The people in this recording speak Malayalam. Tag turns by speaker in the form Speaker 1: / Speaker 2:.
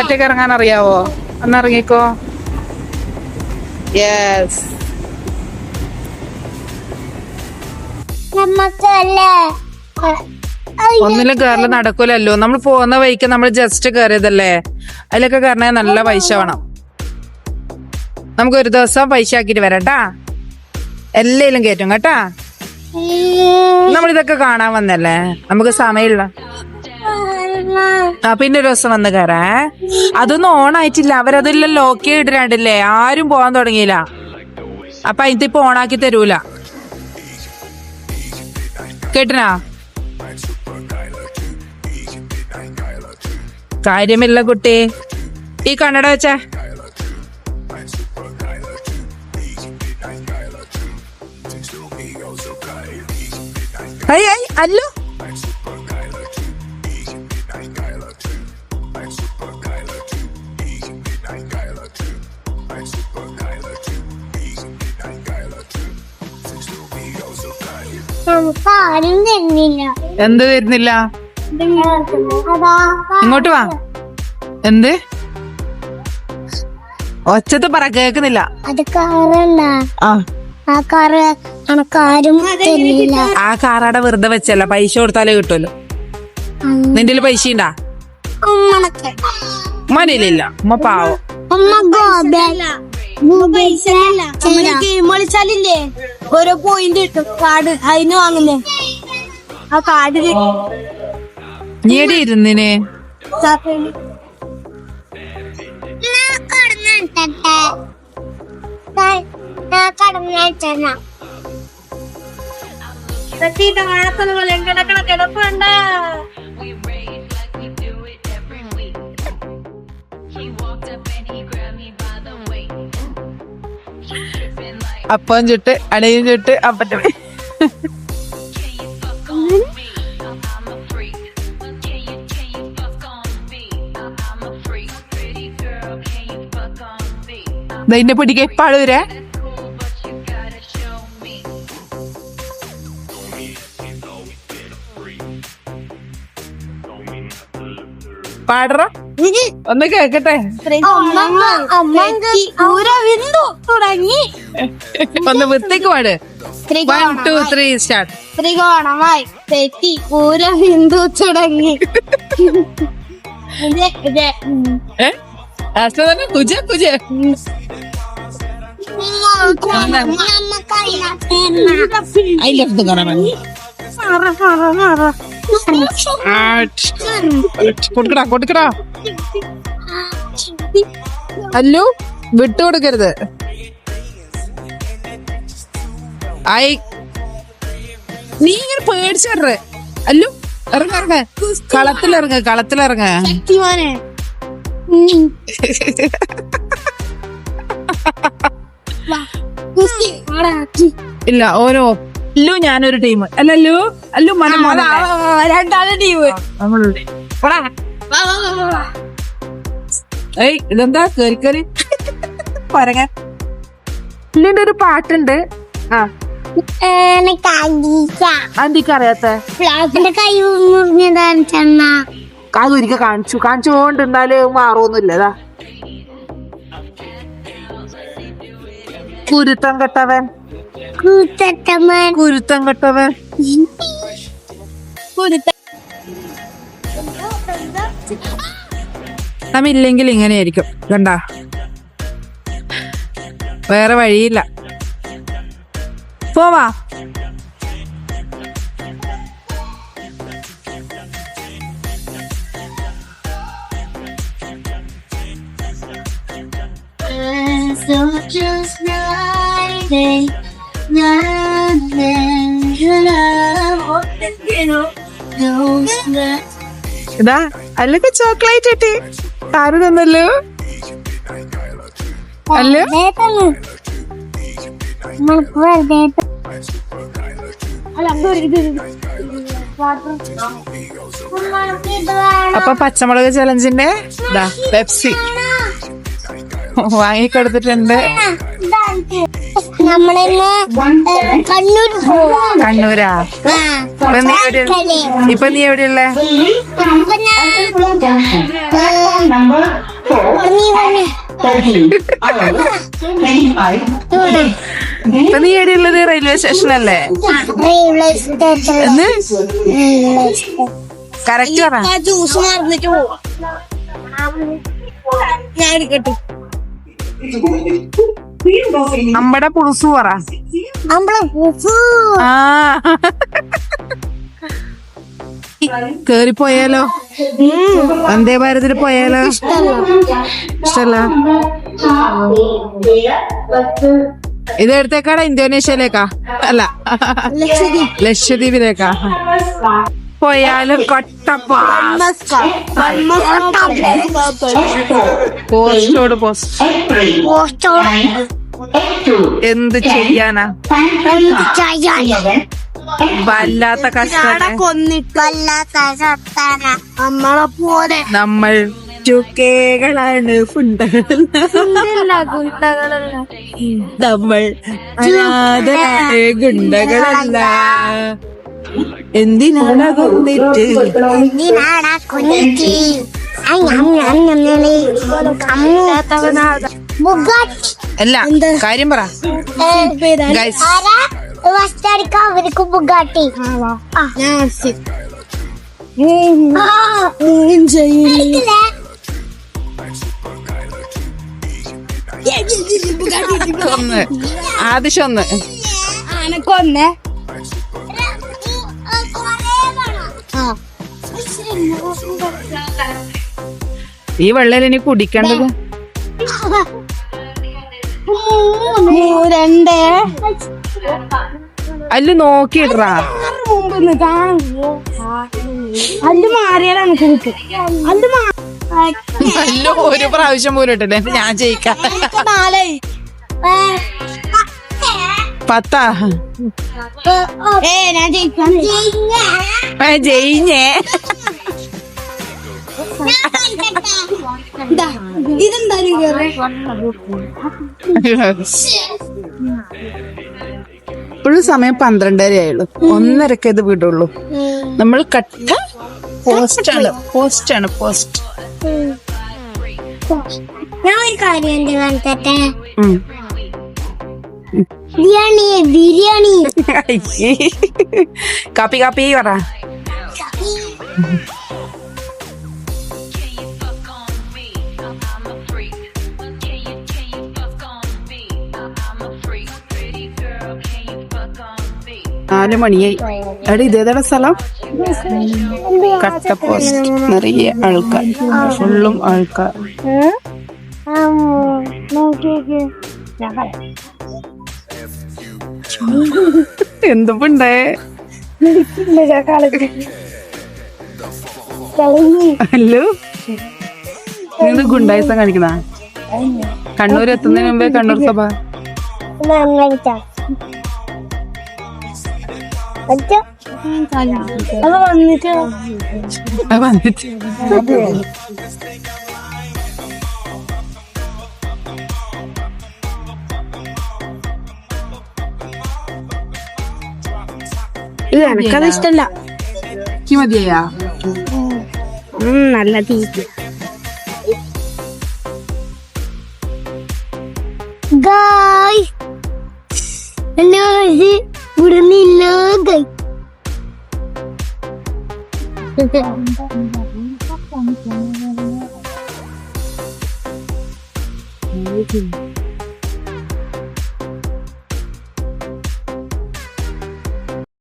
Speaker 1: ഒറ്റക്ക് ഇറങ്ങാൻ അറിയാവോ? ഒന്നിറങ്ങിക്കോ. യെസ്. ഒന്നിലും കേറല് നടക്കൂലല്ലോ. നമ്മൾ പോകുന്ന വഴിക്ക് നമ്മൾ ജസ്റ്റ് കയറിയതല്ലേ. അതിലൊക്കെ കയറണേ നല്ല പൈസ വേണം. നമുക്ക് ഒരു ദിവസം പൈസ ആക്കിട്ട് വരാട്ടാ. എല്ലാം കയറ്റും കേട്ടാ. നമ്മളിതൊക്കെ കാണാൻ വന്നല്ലേ, നമുക്ക് സമയമില്ല. പിന്നെ ഒരു ദിവസം വന്ന് കയറേ. അതൊന്നും ഓണായിട്ടില്ല, അവരതെല്ലാം ലോക്ക് ഇടാണ്ടില്ലേ. ആരും പോവാൻ തുടങ്ങിയില്ല. അപ്പൊ അതിപ്പോ ഓണാക്കി തരൂല. കേട്ടനാ? കാര്യമില്ല കുട്ടി. ഈ കണ്ണട വെച്ചേ. അല്ലോ എന്ത് വരുന്നില്ല? ഇങ്ങോട്ട് വാ. എന്ത് ഒച്ചത്ത് പറ, കേക്കുന്നില്ല. ആ കാറാടെ വെറുതെ വെച്ചല്ല, പൈസ കൊടുത്താലേ കിട്ടുമല്ലോ. നിന്റെ പൈസ ഉണ്ടാ? മനയിലില്ല. ഉമ്മ പാവം.
Speaker 2: കളിച്ചാലില്ലേ ഓരോ പോയിന്റ് കിട്ടും. കാർഡ് അതിന് വാങ്ങുന്നേ. ആ കാർഡില്
Speaker 1: ഞെടി ഇരുന്നിനെ.
Speaker 2: കിടപ്പുണ്ട.
Speaker 1: അപ്പം ചുട്ട് അടയും ചുട്ട് അപ്പറ്റ. ഇതിന്റെ പിടിക്ക് പാടൂരേ. പാടറ ഒന്ന് കേക്കട്ടെ. ഒന്ന് വൃത്തിക്ക് പാട്. 1 2 3 സ്റ്റാർട്ട്.
Speaker 2: ത്രികോണമായി തെറ്റി പൂര ബിന്ദു തുടങ്ങി.
Speaker 1: കുജ കുജ കൊടുക്കടാ കൊടുക്കടാ. അല്ലു വിട്ടുകൊടുക്കരുത്. ആയി നീ ഇങ്ങനെ പേടിച്ചേ. അല്ലു ഇറങ്ങ ഇറങ്ങ, കളത്തിലിറങ്ങ കളത്തിലിറങ്ങ. ഇല്ല ഓരോ അല്ലു ഞാനൊരു ടീം. അല്ല അല്ലു അല്ലു
Speaker 2: രണ്ടാമത്തെ ടീം.
Speaker 1: ഏയ് ഇതെന്താ കേറി കേറി പറങ്ങ. ഇല്ലിന്റെ ഒരു പാട്ടുണ്ട്. ആ അന്തിക്കറിയാത്ത
Speaker 2: കൈ മുറിഞ്ഞതാണ് ചെന്ന.
Speaker 1: അതൊരിക്കൽ കാണിച്ചു കാണിച്ചുകൊണ്ട് എന്നാല് മാറൊന്നുമില്ലതാ. കുരുത്തം കെട്ടവൻ കുരുത്തം കെട്ടവൻ. നമ്മില്ലെങ്കിൽ ഇങ്ങനെയായിരിക്കും. കണ്ടാ, വേറെ വഴിയില്ല. പോവാ. ഇതാ അല്ലൊക്കെ ചോക്ലേറ്റ് ഇട്ടി ആര് തന്നല്ലോ? അല്ല അപ്പൊ പച്ചമുളക് ചലഞ്ചിന്റെ പെപ്സി വാങ്ങിക്കൊടുത്തിട്ടുണ്ട്.
Speaker 2: നമ്മളിന്ന് കണ്ണൂർ പോവാ.
Speaker 1: കണ്ണൂരാ? ഇപ്പൊ നീ എവിടെയുള്ളേ? ഇപ്പൊ നീ എവിടെയുള്ളത്? റെയിൽവേ സ്റ്റേഷനല്ലേ? കറക്റ്റ് പറ.
Speaker 2: ജ്യൂസ് മറന്നിട്ട് പോവാ. ഞാൻ എടുക്കട്ടെ.
Speaker 1: അമ്പട പുളുസു പറ. ആ കേറിപ്പോയാലോ? വന്ദേ ഭാരതിൽ പോയാലോ? ഇഷ്ടല്ല. ഇത് എടുത്തേക്കാടാ? ഇന്തോനേഷ്യയിലേക്കാ? അല്ല, ലക്ഷദ്വീപിലേക്കാ പോയാലും കൊട്ടപ്പാ. പോസ്റ്റോട് പോസ്റ്റ്. എന്ത് ചെയ്യാനാ? വല്ലാത്ത കഷ്ടം.
Speaker 2: നമ്മളെ പോലെ
Speaker 1: നമ്മൾ ചുക്കേകളാണ്, നമ്മൾ അനാഥരാണ്, ഗുണ്ടകളല്ല. എന്തിനാണ് കൊന്നിട്ട്? അല്ല, കാര്യം പറ.
Speaker 2: അവർക്ക് ബുഗാട്ടി.
Speaker 1: ആദിശം ഒന്ന്
Speaker 2: അനക്കൊന്നേ.
Speaker 1: ഈ വെള്ളം ഇനി കുടിക്കേണ്ടത്.
Speaker 2: രണ്ട്
Speaker 1: അല്ല നോക്കിയിട്രാ.
Speaker 2: അല്ല് മാറിയാൽ നമുക്ക് കിട്ടും.
Speaker 1: അല്ല ഒരു പ്രാവശ്യം പോലും ഇട്ടില്ല. ഞാൻ ജയിക്കാം. 10
Speaker 2: ഞാൻ ജയിക്കാം.
Speaker 1: ജയിഞ്ഞേ.
Speaker 2: ഇതെന്തായാലും
Speaker 1: ഇപ്പോഴും സമയം 12:30 ആയുള്ളൂ. 1:30 ഇത് വിടുള്ളൂ. നമ്മൾ കട്ട പോസ്റ്റ്.
Speaker 2: ഞാൻ ഒരു കാര്യം കാണിക്കട്ടെ. ബിരിയാണി
Speaker 1: കാപ്പി പറ. നാല് മണിയായി. എടാ ഇതേതാ സ്ഥലം? കട്ട പോസ്റ്റ്. നിറയെ ആൾക്കാർ, ഫുള്ളും ആൾക്കാർ. എന്തുണ്ടേ? ഹലോ, നിങ്ങൾ ഗുണ്ടായിസം കാണിക്കണ? കണ്ണൂർ എത്തുന്നതിന് മുമ്പേ കണ്ണൂർ സഭ
Speaker 2: വന്നിട്ട്
Speaker 1: എനക്കത് ഇഷ്ടല്ല. മതിയാ?
Speaker 2: നല്ല തീറ്റ. വിടുന്നില്ല.